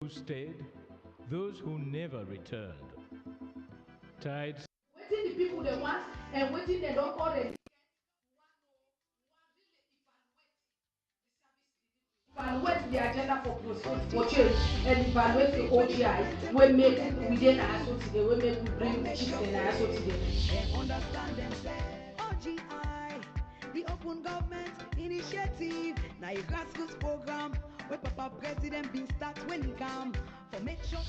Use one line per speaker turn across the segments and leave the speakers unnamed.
who stayed, those who never returned. Tides.
Waiting the people they want and waiting they don't already. Evaluate the agenda for change and evaluate the OGI. We make within our so today. We make we bring the chiefs in our so today.
Understand themselves. OGI, the Open Government Initiative. Now a grassroots program where Papa President been start when he come for make sure.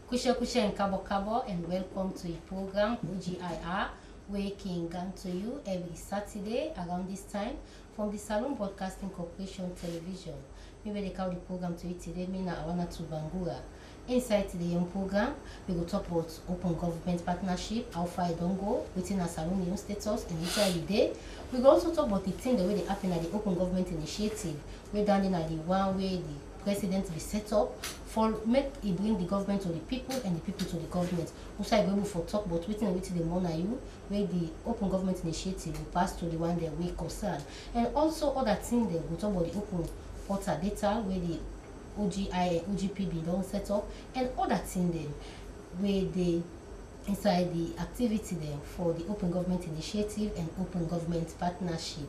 Kusha and Kabo and welcome to the program OGIR, waking gun to you every Saturday around this time from the Salon Broadcasting Corporation Television. Maybe they call the program to you today, Mina Awana to Bangura. Inside the young program, we will talk about open government partnership, how far it don't go, within a Salon new status, and inside the day. We will also talk about the thing the way they happen at the open government initiative. We're down in the one way the president be set up for make it bring the government to the people and the people to the government. Also, I go for talk about waiting the money you where the open government initiative will pass to the one that we concern, and also other things that we talk about the open portal data where the OGI OGP be don't set up, and other things then where they inside the activity then for the open government initiative and open government partnership.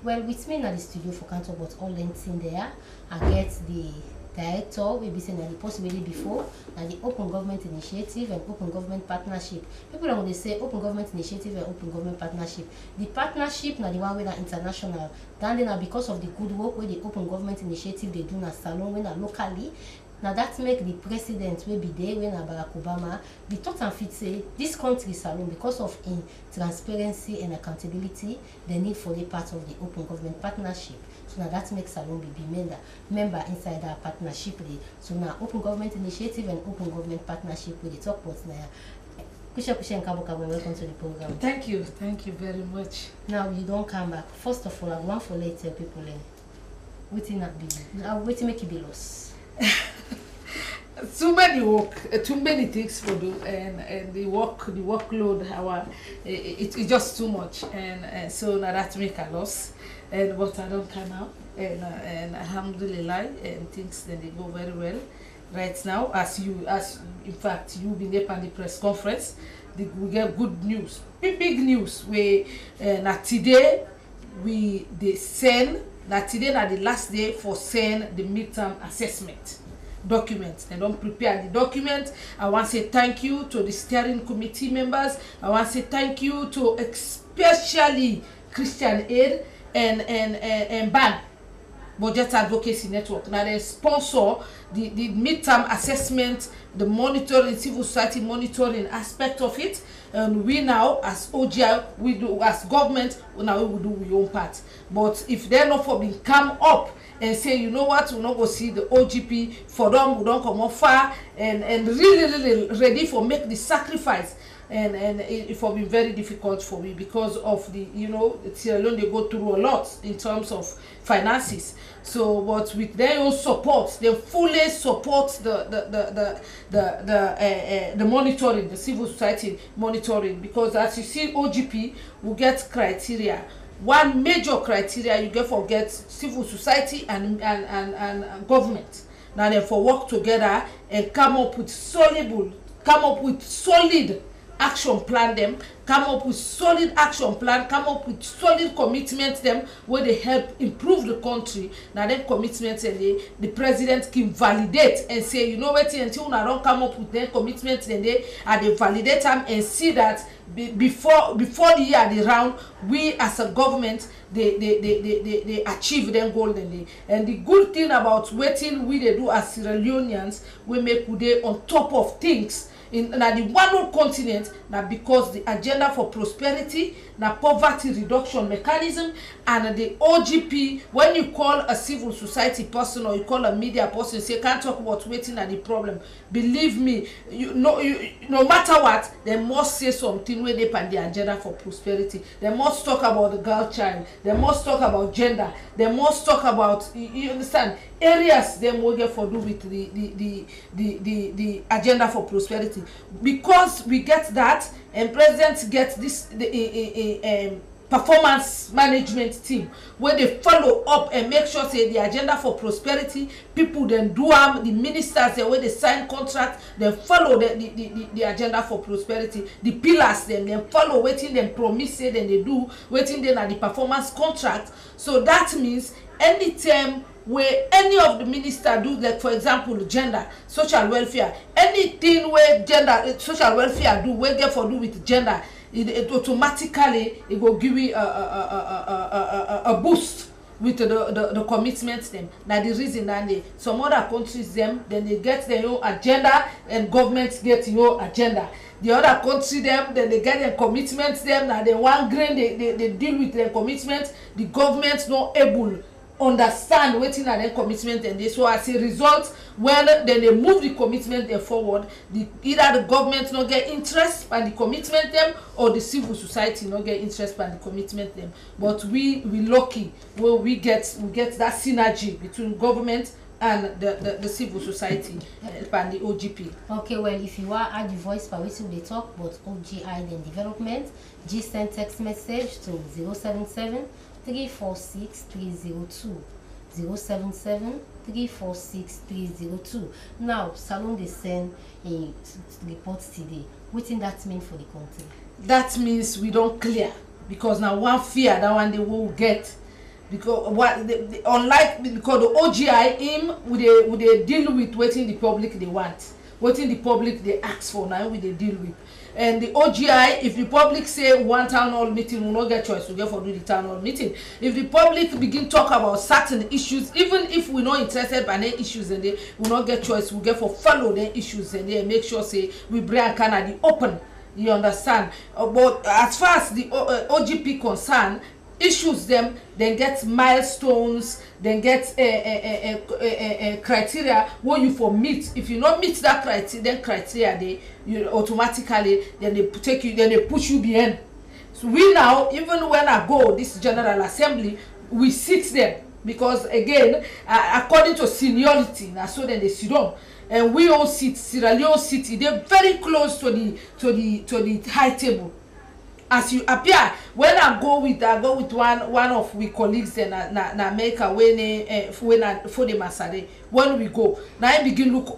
Well, with me in the studio for can't talk about all things there. I get the director, we be saying the possibility before, and the open government initiative and open government partnership. People don't they say open government initiative and open government partnership. The partnership now the one with the international. Then now because of the good work with the open government initiative they do na salon when locally. Now that make the president will be there when Barack Obama the thought and fit say this country salon because of in transparency and accountability the need for the part of the open government partnership. So now that makes salon be member inside our partnership day. So now open government initiative and open government partnership with the talk about now. Kusha and Kabo, welcome to the program.
Thank you very much.
Now you don't come back. First of all, I want for later people waiting not be waiting make you be lost.
Too many work, too many things for do, and the workload, it's just too much, and so now that make a loss, and but I don't come out, and alhamdulillah, and things then they go very well right now. As in fact you been there on the press conference, we get good news, big news. We now today they send. Now today na the last day for send the midterm assessment documents. They don't prepare the document. I want to say thank you to the steering committee members. I want to say thank you to especially Christian Aid and BAN, Budget Advocacy Network. Now they sponsor the midterm assessment, the monitoring, civil society monitoring aspect of it. And we now, as OGI, we do as government, now we will do our own part. But if they're not for being come up and say, you know what, we'll not go see the OGP for them, we don't come up far and really ready for make the sacrifice. And it will be very difficult for me because of the Sierra Leone they go through a lot in terms of finances. So, but with their own support, they fully support the monitoring, the civil society monitoring, because as you see, OGP will get criteria. One major criteria you get for get civil society and government. Now therefore work together and come up with solid action plan them, come up with solid action plan, come up with solid commitments them where they help improve the country. Now them commitments and the president can validate and say, you know what, until now don't come up with their commitments and they validate them and see that before the year the round, we as a government they achieve them goal and the good thing about waiting we they do as Sierra Leoneans, we make they on top of things in the one whole continent now because the agenda for prosperity, now poverty reduction mechanism, and the OGP. When you call a civil society person or you call a media person, say can't talk about waiting at the problem. Believe me, no matter what, they must say something where they pan the agenda for prosperity. They must talk about the girl child. They must talk about gender. They must talk about you understand areas they will get for do with the agenda for prosperity, because we get that and president gets this performance management team where they follow up and make sure say the agenda for prosperity people then do the ministers where they sign contract then follow the agenda for prosperity, the pillars then follow waiting them promise say then they do waiting then at the performance contract. So that means anytime where any of the minister do, like for example gender, social welfare, anything where gender social welfare do where get for do with gender, it automatically it will give you a boost with the commitments them. Now the reason that some other countries them then they get their own agenda and governments get your agenda. The other country them then they get their commitments them. Now they one grain they deal with their commitments. The government's not able understand waiting at their commitment and they so as a result when then they move the commitment them forward, either the government not get interest by the commitment them or the civil society not get interest by the commitment them. But we lucky where we get that synergy between government and the civil society and the OGP.
Okay, well, if you are at the voice for which we talk about OGI then development, just send text message to 077 346 302 077 346 302. Now, Salon they send a report today. What does that mean for the country?
That means we don't clear because now one fear that one they will get because what unlike because the OGI him would they deal with waiting the public they want, waiting the public they ask for now we they deal with. And the OGI, if the public say one town hall meeting, will not get choice to get for do the town hall meeting. If the public begin talk about certain issues, even if we're not interested by any issues and they will not get choice, we get for follow their issues and they make sure say we bring Canada open. You understand? But as far as the OGP concerned, issues them then get milestones, then get a criteria where you for meet. If you not meet that criteria they you automatically then they take you, then they push you behind. So we now, even when I go this general assembly, we sit them because again according to seniority now, so then they sit down and we all sit Sierra Leone City, they're very close to the high table. As you appear, when I go with one of we colleagues in America when for the Masade, when we go now I begin look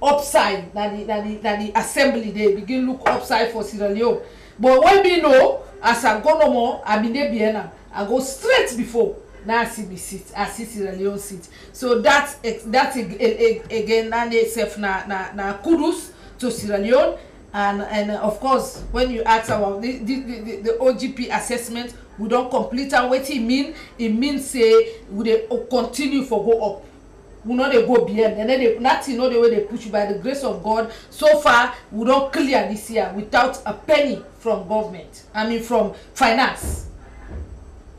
upside that the assembly they begin look upside for Sierra Leone. But when we know as I go no more I mean they I go straight before now I see me sit, I see Sierra Leone sit. So that's again and itself na kudos to Sierra Leone. And of course, when you ask about the OGP assessment, we don't complete and what it mean. It means say we they continue for go up. We not they go beyond. And then they nothing know the way they push you by the grace of God. So far, we don't clear this year without a penny from government. I mean from finance.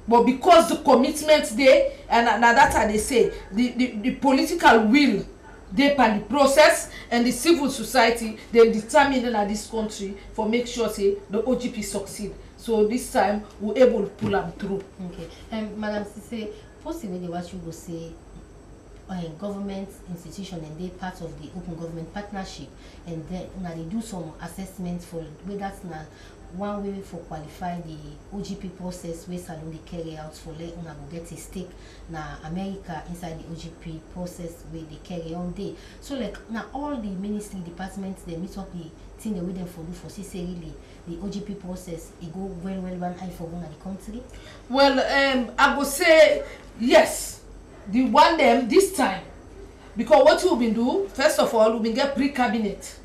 But because the commitment there, and that's how they say the political will. They pan the process and the civil society they determine in this country for make sure say the OGP succeed. So this time we're able to pull them through.
Okay. Madam Sise, possibly what you go say government institution and they part of the open government partnership and then now they do some assessments for whether that's not one way for qualify the OGP process where Salon they carry out for let una go get a stake na America inside the OGP process where they carry on day. So like now all the ministry departments they meet up the thing they with them for do for see really the OGP process it go well one eye for one at the country.
Well I go say yes. The one them this time because what we've been do first of all we've been get pre-cabinet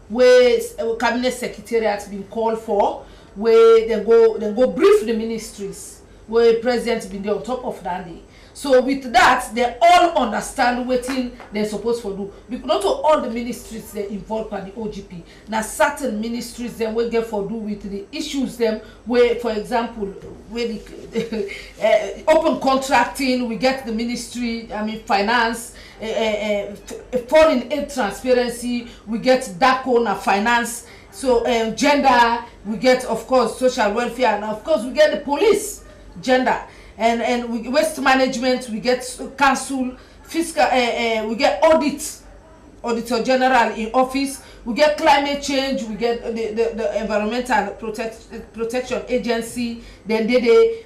where cabinet secretariat been called for, where they go brief the ministries, where president been there on top of that day. So with that, they all understand what they're supposed to do. Because not all the ministries they involved by the OGP. Now certain ministries then will get for do with the issues them where, for example, where the open contracting, we get the ministry, I mean finance, foreign aid transparency, we get DACO na finance, so gender, we get of course social welfare, and of course we get the police gender. And we waste management, we get council, fiscal, we get auditor general in office, we get climate change, we get the environmental protection agency, then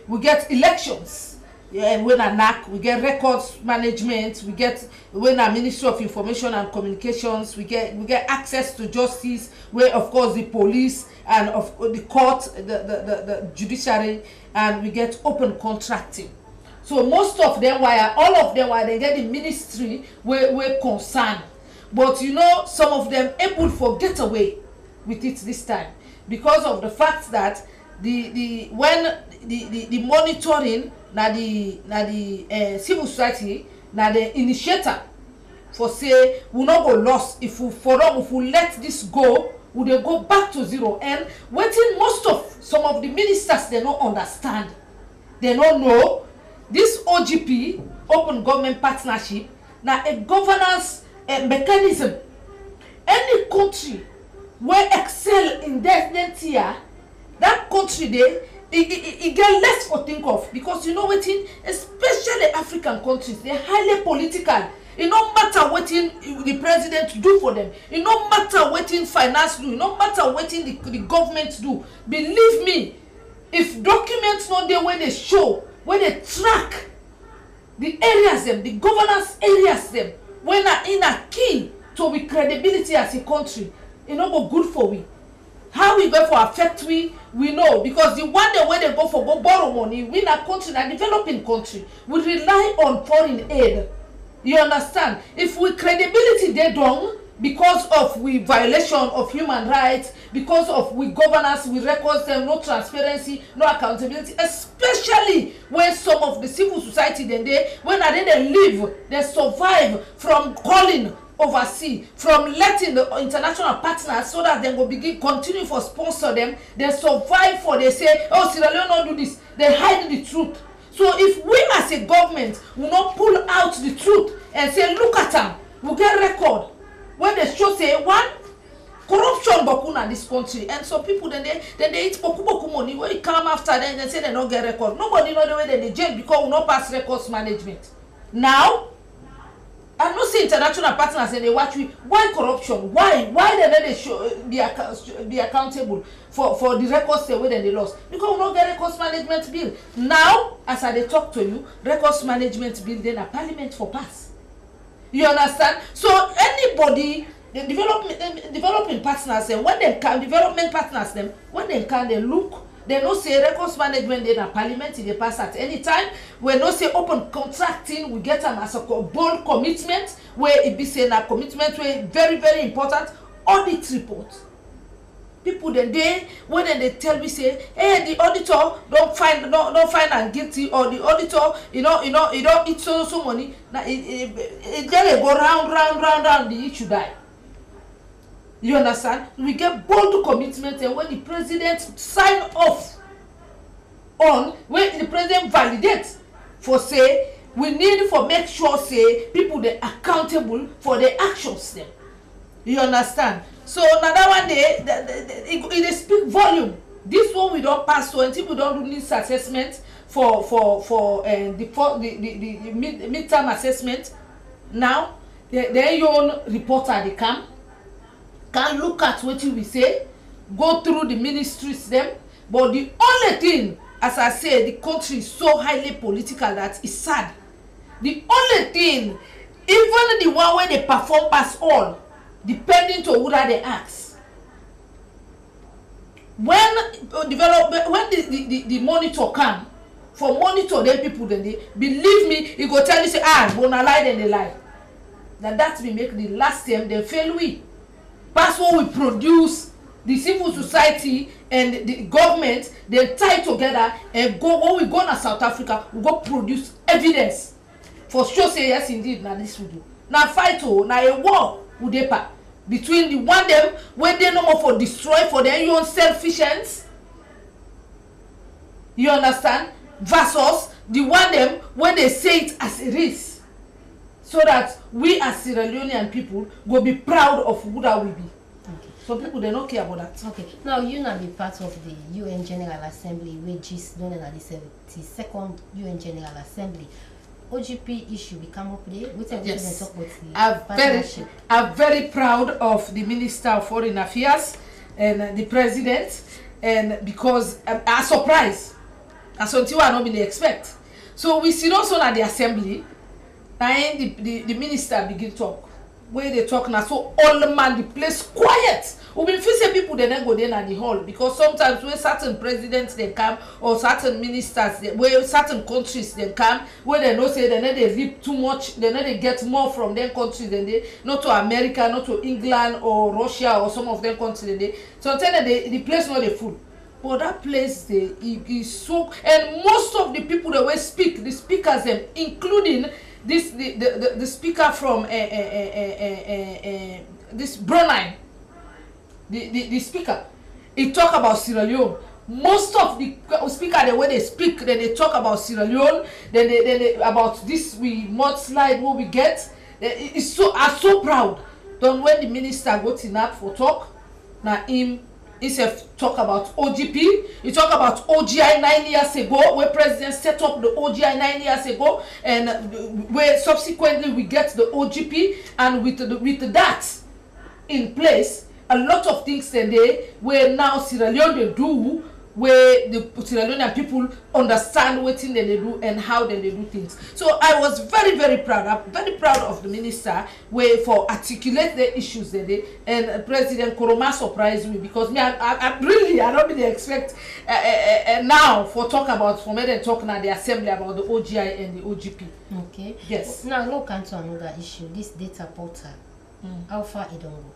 we get elections. Yeah, when a NAC, we get records management, we get when a Ministry of Information and Communications, we get access to justice, where of course the police and of the court, the judiciary, and we get open contracting. So most of them all of them they get the ministry where concerned. But you know, some of them able to get away with it this time because of the fact that the monitoring na the civil society na the initiator for say we not go lost if we let this go, we dey go back to zero. And wetin most of some of the ministers they don't understand, they don't know this OGP, open government partnership, na a governance mechanism. Any country where excel in that here, that country there, it get less for think of, because you know what, especially African countries, they're highly political. It no matter what the president do for them, it no matter what finance do, it no matter what the government do. Believe me, if documents not there where they show, where they track the areas them, the governance areas them, when are in a key to we credibility as a country, it no go good for we. How we go for affect we know, because the one day when they go borrow money, we in a country, a developing country, we rely on foreign aid. You understand? If we credibility they don't, because of we violation of human rights, because of we governance, we records them, no transparency, no accountability, especially when some of the civil society then when they live, they survive from calling overseas, from letting the international partners so that they will continue for sponsor them, they survive for, they say, oh, Sierra Leone not do this, they hide the truth. So if we as a government will not pull out the truth and say, look at them, we get record, when they show say one corruption bakuna this country, and so people then they eat boku money, when you come after them they say they don't get record. Nobody know the way they jail because we not pass records management. Now I know say international partners and they watch we, why corruption? Why they show be accountable for the records they way they lost? Because we not get records management bill. Now as I talk to you, records management bill then a parliament for pass. You understand? So anybody, the developing partners, and when they can development partners them, when they can they look, they no say records management in a parliament they pass at any time. We no say open contracting, we get them as a bold commitment where it be saying a commitment where very very important audit report. People then when they tell me say, hey, the auditor don't find and guilty, or the auditor you don't eat so money. Now it just go round the issue die. You understand? We get bold commitment, and when the president sign off on, when the president validates for say we need for make sure say people they accountable for their actions them. You understand? So now that one day it speak volume. This one we don't pass, so until we don't do this assessment for the midterm assessment. Now the own reporter they can look at what we say, go through the ministries them. But the only thing, as I say, the country is so highly political that it's sad. The only thing, even the one where they perform pass all, depending to who they ask. When the monitor come, for monitor them people then they believe me, he go tell you say gonna lie, then they lie. That we make the last time they fail we. Pass what we produce, the civil society and the government, they tie together and go. When we go to South Africa, we go produce evidence for sure say yes indeed now this we do. Now fight now a war would they pass between the one them where they no more for destroy for their own selfish ends. You understand? Versus the one them when they say it as it is, so that we as Sierra Leonean people will be proud of who that we be. Okay. So people they don't care about that.
Okay. Now you not be part of the UN General Assembly, which is known as the 72nd UN General Assembly. OGP issue we come up with, which I
Yes.
talk about
I'm very proud of the Minister of Foreign Affairs and the President, and because a surprise, as until I don't really expect. So we see also at the assembly, and the minister begin talk. Where they talk now, so all the man the place quiet. We been feel say people they then go there at the hall, because sometimes when certain presidents they come, or certain ministers where certain countries they come, where they know say they reap too much, they get more from them countries than they, not to America, not to England or Russia or some of them countries than they. So tell the place not the full. But that place they is so, and most of the people that will speak, the speakers them, including this the speaker from this Brunei, the speaker, he talk about Sierra Leone. Most of the speaker the way they speak, then they talk about Sierra Leone, then they about this we mudslide what we get. It's so, I'm so proud. Then when the minister go to NAP for talk, now him himself talk about OGP. He talk about OGI 9 years ago, where president set up the OGI 9 years ago, and where subsequently we get the OGP, and with that in place, a lot of things today where now Sierra Leone they do, where the Sierra Leonean people understand what thing they do and how they do things. So I was very, very proud. I'm very proud of the minister where for articulate the issues today, and President Koroma surprised me, because me I don't really expect now for talk about for me they talk now the assembly about the OGI and the OGP.
Okay.
Yes.
Now look into another issue. This data portal. How far it don't go?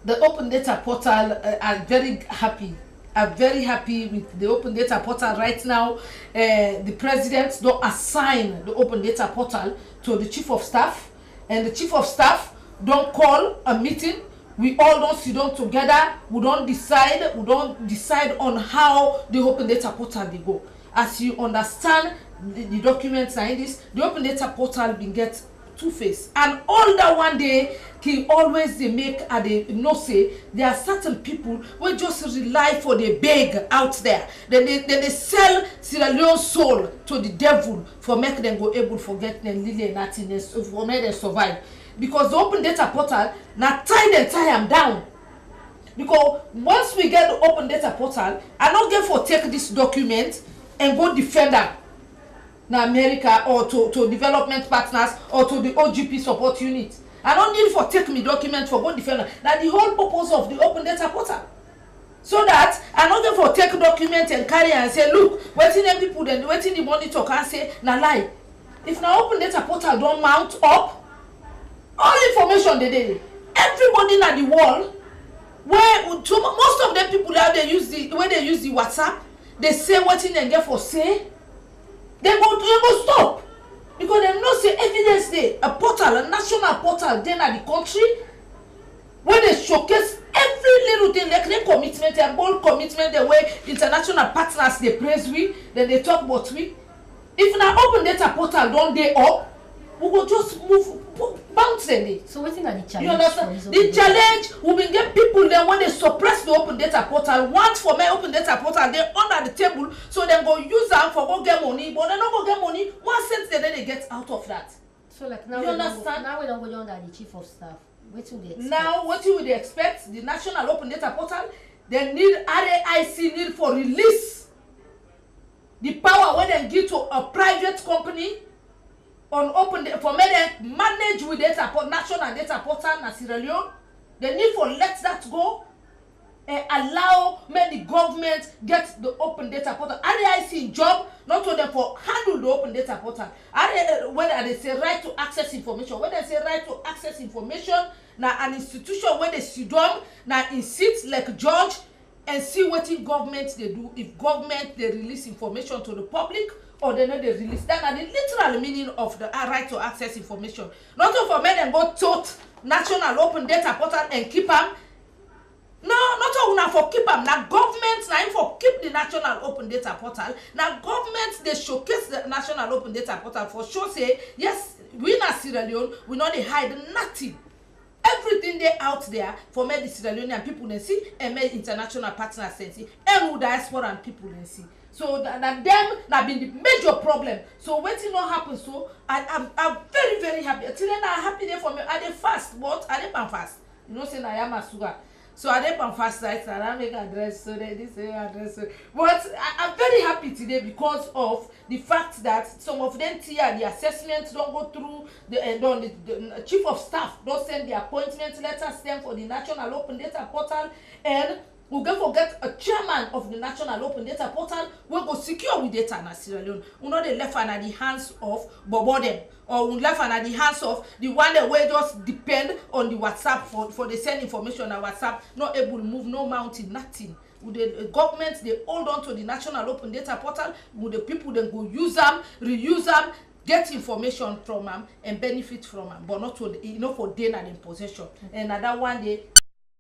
The open data portal, I'm very happy. I'm very happy with the open data portal right now. The president don't assign the open data portal to the chief of staff, and the chief of staff don't call a meeting. We all don't sit down together. We don't decide on how the open data portal will go. As you understand, the documents are in this. The open data portal will get two-face, and all that one day he always they make and they say there are certain people who just rely for the beg out there. Then they sell Sierra Leone soul to the devil for make them go able to forget them really and nothingness for make them survive. Because the open data portal now tie them down. Because once we get the open data portal, I don't get for take this document and go defend them. Na America or to development partners or to the OGP support unit. I don't need for take me document for go defender. Now the whole purpose of the open data portal. So that I don't get for take document and carry and say, look, waiting them people then waiting the monitor can say na lie. If now open data portal don't mount up, all information they everybody na the wall where most of them people out they use the WhatsApp, they say what in they get for say. They go stop, because they know say evidence day a portal, a national portal then at the country where they showcase every little thing, like their commitment and bold commitment, the way international partners they praise we, then they talk about we. If na open data portal don't day up, we will just move bounce them.
So what's in the challenge?
You understand? The challenge we will get people then when they suppress the open data portal, want for my open data portal, they under the table, so they go use them for go get money, but they not go get money. 1 cent they get out of that.
So like now
you understand?
Now we don't go under the chief of staff. What do they expect?
Now what you would expect? The national open data portal, they need RAIC need for release the power when they give to a private company on open for manage with data national data portal na Sierra Leone. They need for let that go and allow many government get the open data portal. RAIC job not to them for handle the open data portal. When they say right to access information, when they say right to access information, now an institution where they sit down now in seats like judge and see what in government they do. If government they release information to the public, or they know they release that, are the literal meaning of the right to access information. Not to for men and go tote national open data portal and keep them. No, not all for keep them. Now government now for keep the national open data portal. Now government they showcase the national open data portal for sure say yes, we na Sierra Leone, we know they hide nothing. Everything they out there for me the Sierra Leonean people they see and me international partners they see and who diaspora and people they see. So na them na been the major problem. So wetin no happen, so I'm very very happy. Till then I happy there for me. I dey fast, but I dey pan fast. You know say na yam and sugar. So I dey pan fast right now. I make address so they this address. So. But I'm very happy today because of the fact that some of them here the assessment don't go through the chief of staff don't send the appointment letters them for the National Open Data Portal, and we go forget a chairman of the National Open Data Portal we go secure with data na Sierra Leone. We know they left at the hands of Bobo them, or we left at the hands of the one that will just depend on the WhatsApp for the send information on WhatsApp, not able to move, no mountain, nothing. With the government, they hold on to the National Open Data Portal. With the people, then go use them, reuse them, get information from them, and benefit from them, but not to, for day and in possession. And another one day